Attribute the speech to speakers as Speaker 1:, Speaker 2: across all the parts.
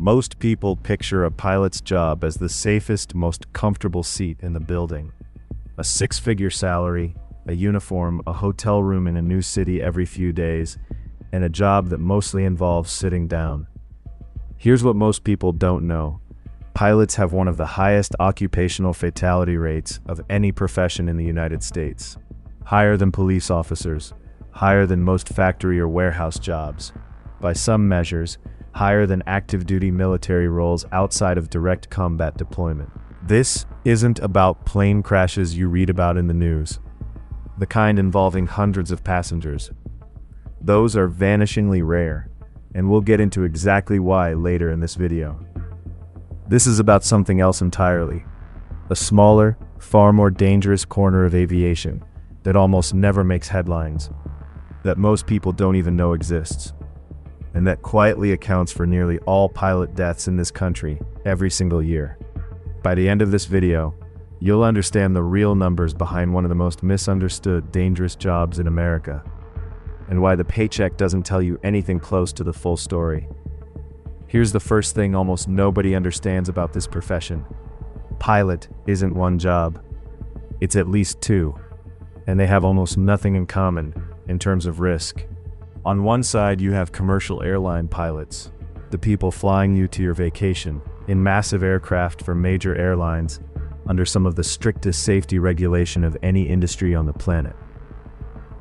Speaker 1: Most people picture a pilot's job as the safest, most comfortable seat in the building. A six-figure salary, a uniform, a hotel room in a new city every few days, and a job that mostly involves sitting down. Here's what most people don't know. Pilots have one of the highest occupational fatality rates of any profession in the United States. Higher than police officers, higher than most factory or warehouse jobs. By some measures, higher than active-duty military roles outside of direct combat deployment. This isn't about plane crashes you read about in the news, the kind involving hundreds of passengers. Those are vanishingly rare, and we'll get into exactly why later in this video. This is about something else entirely. A smaller, far more dangerous corner of aviation that almost never makes headlines, that most people don't even know exists, and that quietly accounts for nearly all pilot deaths in this country every single year. By the end of this video, you'll understand the real numbers behind one of the most misunderstood, dangerous jobs in America, and why the paycheck doesn't tell you anything close to the full story. Here's the first thing almost nobody understands about this profession. Pilot isn't one job. It's at least two, and they have almost nothing in common in terms of risk. On one side, you have commercial airline pilots, the people flying you to your vacation in massive aircraft for major airlines under some of the strictest safety regulation of any industry on the planet.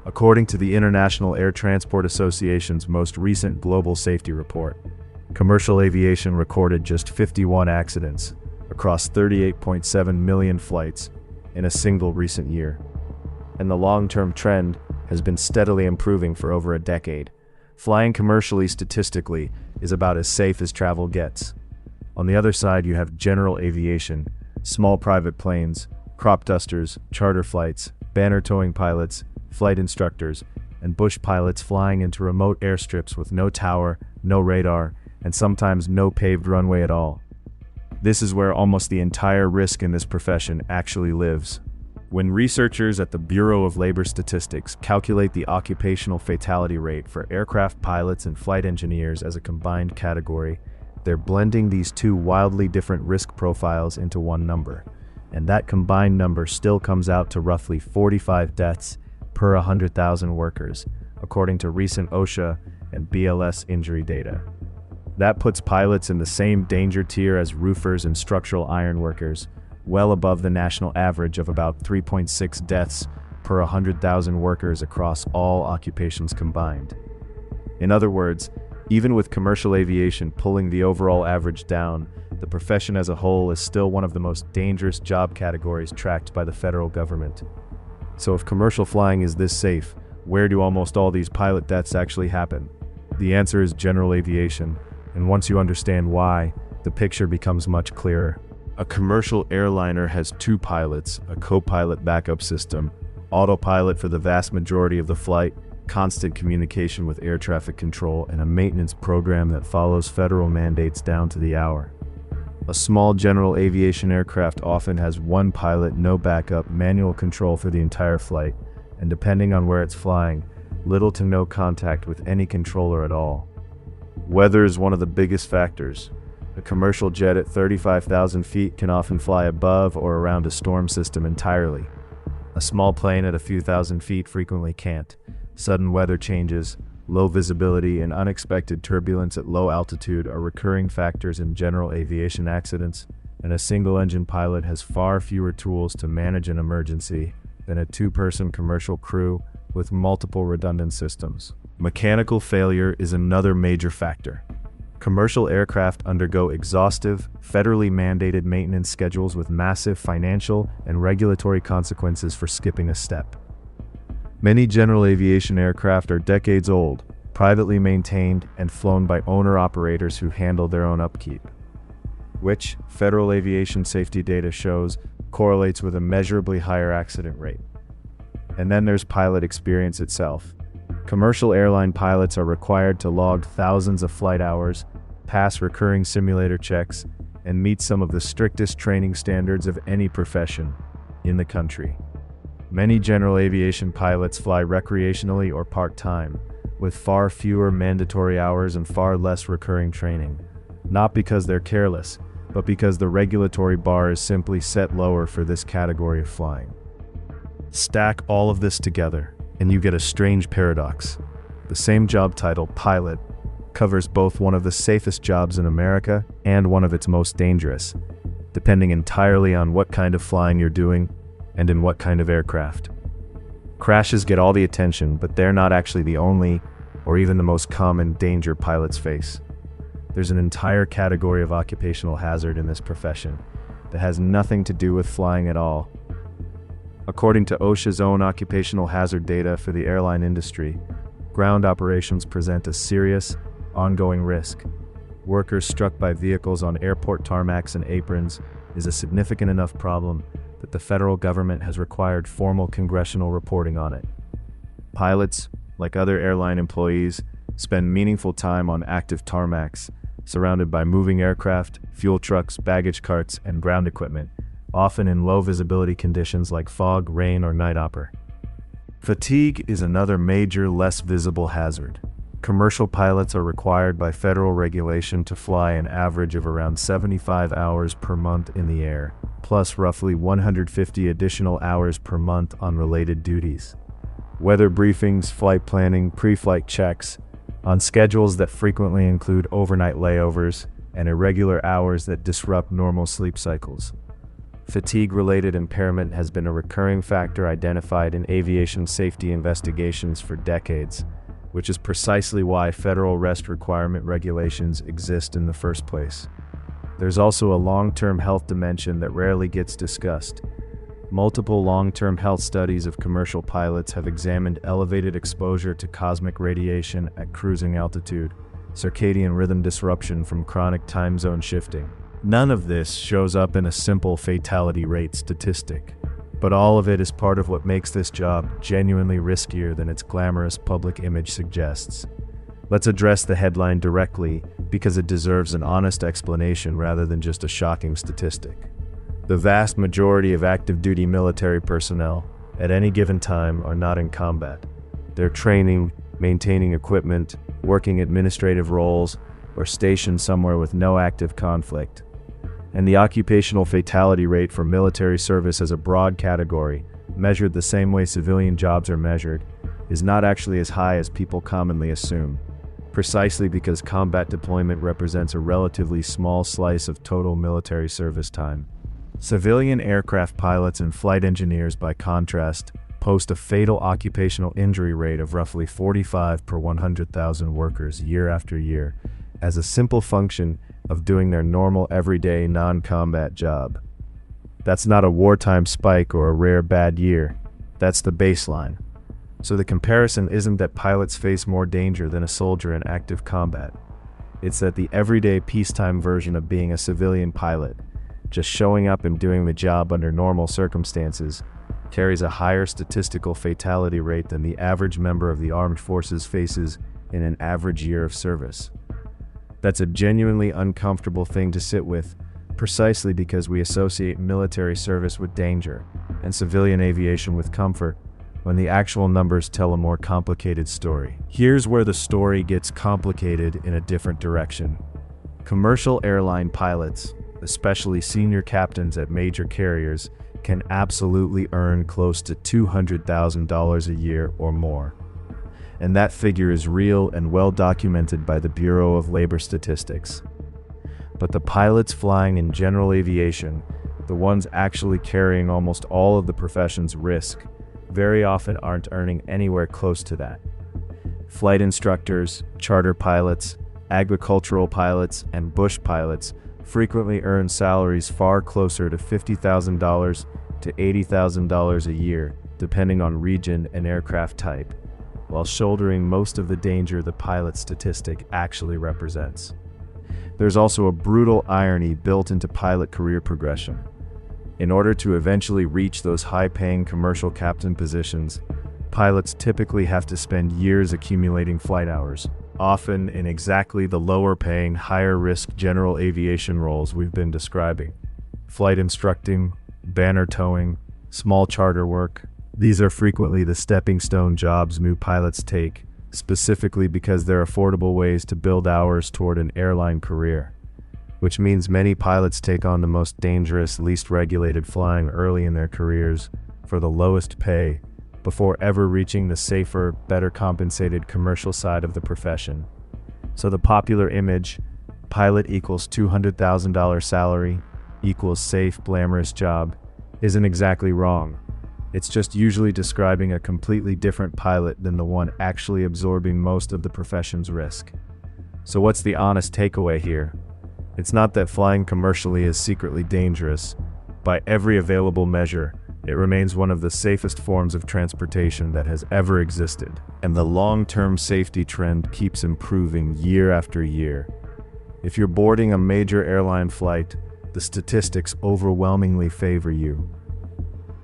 Speaker 1: According to the International Air Transport Association's most recent global safety report, commercial aviation recorded just 51 accidents across 38.7 million flights in a single recent year. And the long-term trend has been steadily improving for over a decade. Flying commercially statistically is about as safe as travel gets. On the other side, you have general aviation, small private planes, crop dusters, charter flights, banner towing pilots, flight instructors, and bush pilots flying into remote airstrips with no tower, no radar, and sometimes no paved runway at all. This is where almost the entire risk in this profession actually lives. When researchers at the Bureau of Labor Statistics calculate the occupational fatality rate for aircraft pilots and flight engineers as a combined category, they're blending these two wildly different risk profiles into one number, and that combined number still comes out to roughly 45 deaths per 100,000 workers, according to recent OSHA and BLS injury data. That puts pilots in the same danger tier as roofers and structural iron workers, well above the national average of about 3.6 deaths per 100,000 workers across all occupations combined. In other words, even with commercial aviation pulling the overall average down, the profession as a whole is still one of the most dangerous job categories tracked by the federal government. So if commercial flying is this safe, where do almost all these pilot deaths actually happen? The answer is general aviation, and once you understand why, the picture becomes much clearer. A commercial airliner has two pilots, a co-pilot backup system, autopilot for the vast majority of the flight, constant communication with air traffic control, and a maintenance program that follows federal mandates down to the hour. A small general aviation aircraft often has one pilot, no backup, manual control for the entire flight, and depending on where it's flying, little to no contact with any controller at all. Weather is one of the biggest factors. A commercial jet at 35,000 feet can often fly above or around a storm system entirely. A small plane at a few thousand feet frequently can't. Sudden weather changes, low visibility, and unexpected turbulence at low altitude are recurring factors in general aviation accidents, and a single-engine pilot has far fewer tools to manage an emergency than a two-person commercial crew with multiple redundant systems. Mechanical failure is another major factor. Commercial aircraft undergo exhaustive, federally mandated maintenance schedules with massive financial and regulatory consequences for skipping a step. Many general aviation aircraft are decades old, privately maintained, and flown by owner-operators who handle their own upkeep, which, federal aviation safety data shows, correlates with a measurably higher accident rate. And then there's pilot experience itself. Commercial airline pilots are required to log thousands of flight hours, pass recurring simulator checks, and meet some of the strictest training standards of any profession in the country. Many general aviation pilots fly recreationally or part-time, with far fewer mandatory hours and far less recurring training. not because they're careless, but because the regulatory bar is simply set lower for this category of flying. Stack all of this together, and you get a strange paradox. The same job title, pilot, covers both one of the safest jobs in America and one of its most dangerous, depending entirely on what kind of flying you're doing and in what kind of aircraft. Crashes get all the attention, but they're not actually the only or even the most common danger pilots face. There's an entire category of occupational hazard in this profession that has nothing to do with flying at all. According to OSHA's own occupational hazard data for the airline industry, ground operations present a serious, ongoing risk. Workers struck by vehicles on airport tarmacs and aprons is a significant enough problem that the federal government has required formal congressional reporting on it. Pilots, like other airline employees, spend meaningful time on active tarmacs, surrounded by moving aircraft, fuel trucks, baggage carts, and ground equipment, often in low visibility conditions like fog, rain, or night oper. Fatigue is another major, less visible hazard. Commercial pilots are required by federal regulation to fly an average of around 75 hours per month in the air, plus roughly 150 additional hours per month on related duties. Weather briefings, flight planning, pre-flight checks, on schedules that frequently include overnight layovers and irregular hours that disrupt normal sleep cycles. Fatigue-related impairment has been a recurring factor identified in aviation safety investigations for decades, which is precisely why federal rest requirement regulations exist in the first place. There's also a long-term health dimension that rarely gets discussed. Multiple long-term health studies of commercial pilots have examined elevated exposure to cosmic radiation at cruising altitude, circadian rhythm disruption from chronic time zone shifting. None of this shows up in a simple fatality rate statistic, but all of it is part of what makes this job genuinely riskier than its glamorous public image suggests. Let's address the headline directly because it deserves an honest explanation rather than just a shocking statistic. The vast majority of active duty military personnel at any given time are not in combat. They're training, maintaining equipment, working administrative roles, or stationed somewhere with no active conflict. And the occupational fatality rate for military service as a broad category, measured the same way civilian jobs are measured, is not actually as high as people commonly assume, precisely because combat deployment represents a relatively small slice of total military service time. Civilian aircraft pilots and flight engineers, by contrast, post a fatal occupational injury rate of roughly 45 per 100,000 workers year after year, as a simple function of doing their normal everyday non-combat job. That's not a wartime spike or a rare bad year. That's the baseline. So the comparison isn't that pilots face more danger than a soldier in active combat. It's that the everyday peacetime version of being a civilian pilot, just showing up and doing the job under normal circumstances, carries a higher statistical fatality rate than the average member of the armed forces faces in an average year of service. That's a genuinely uncomfortable thing to sit with, precisely because we associate military service with danger and civilian aviation with comfort, when the actual numbers tell a more complicated story. Here's where the story gets complicated in a different direction. Commercial airline pilots, especially senior captains at major carriers, can absolutely earn close to $200,000 a year or more. And that figure is real and well documented by the Bureau of Labor Statistics. But the pilots flying in general aviation, the ones actually carrying almost all of the profession's risk, very often aren't earning anywhere close to that. Flight instructors, charter pilots, agricultural pilots, and bush pilots frequently earn salaries far closer to $50,000 to $80,000 a year, depending on region and aircraft type, while shouldering most of the danger the pilot statistic actually represents. There's also a brutal irony built into pilot career progression. In order to eventually reach those high-paying commercial captain positions, pilots typically have to spend years accumulating flight hours, often in exactly the lower-paying, higher-risk general aviation roles we've been describing. Flight instructing, banner towing, small charter work. These are frequently the stepping stone jobs new pilots take, specifically because they're affordable ways to build hours toward an airline career. which means many pilots take on the most dangerous, least regulated flying early in their careers for the lowest pay before ever reaching the safer, better compensated commercial side of the profession. So the popular image, pilot equals $200,000 salary equals safe, glamorous job, isn't exactly wrong. It's just usually describing a completely different pilot than the one actually absorbing most of the profession's risk. So what's the honest takeaway here? It's not that flying commercially is secretly dangerous. By every available measure, it remains one of the safest forms of transportation that has ever existed. And the long-term safety trend keeps improving year after year. If you're boarding a major airline flight, the statistics overwhelmingly favor you.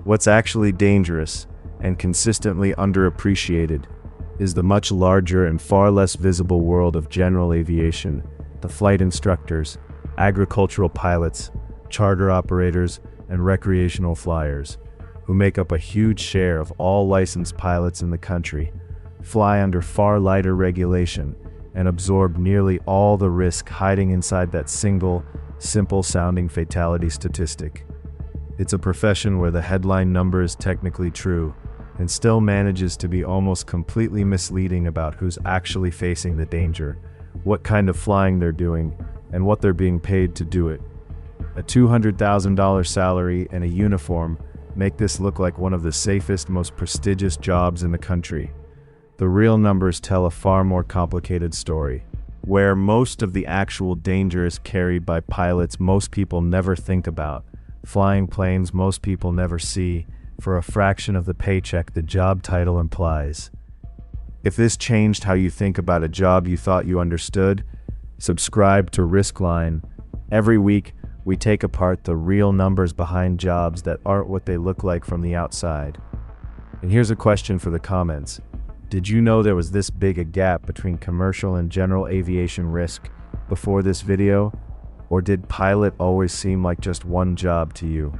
Speaker 1: What's actually dangerous and consistently underappreciated is the much larger and far less visible world of general aviation, the flight instructors, agricultural pilots, charter operators, and recreational flyers, who make up a huge share of all licensed pilots in the country, fly under far lighter regulation, and absorb nearly all the risk hiding inside that single, simple-sounding fatality statistic. It's a profession where the headline number is technically true, and still manages to be almost completely misleading about who's actually facing the danger, what kind of flying they're doing, and what they're being paid to do it. A $200,000 salary and a uniform make this look like one of the safest, most prestigious jobs in the country. The real numbers tell a far more complicated story, where most of the actual danger is carried by pilots most people never think about, flying planes most people never see, for a fraction of the paycheck the job title implies. If this changed how you think about a job you thought you understood, subscribe to Riskline. Every week, we take apart the real numbers behind jobs that aren't what they look like from the outside. And here's a question for the comments. Did you know there was this big a gap between commercial and general aviation risk before this video? Or did pilot always seem like just one job to you?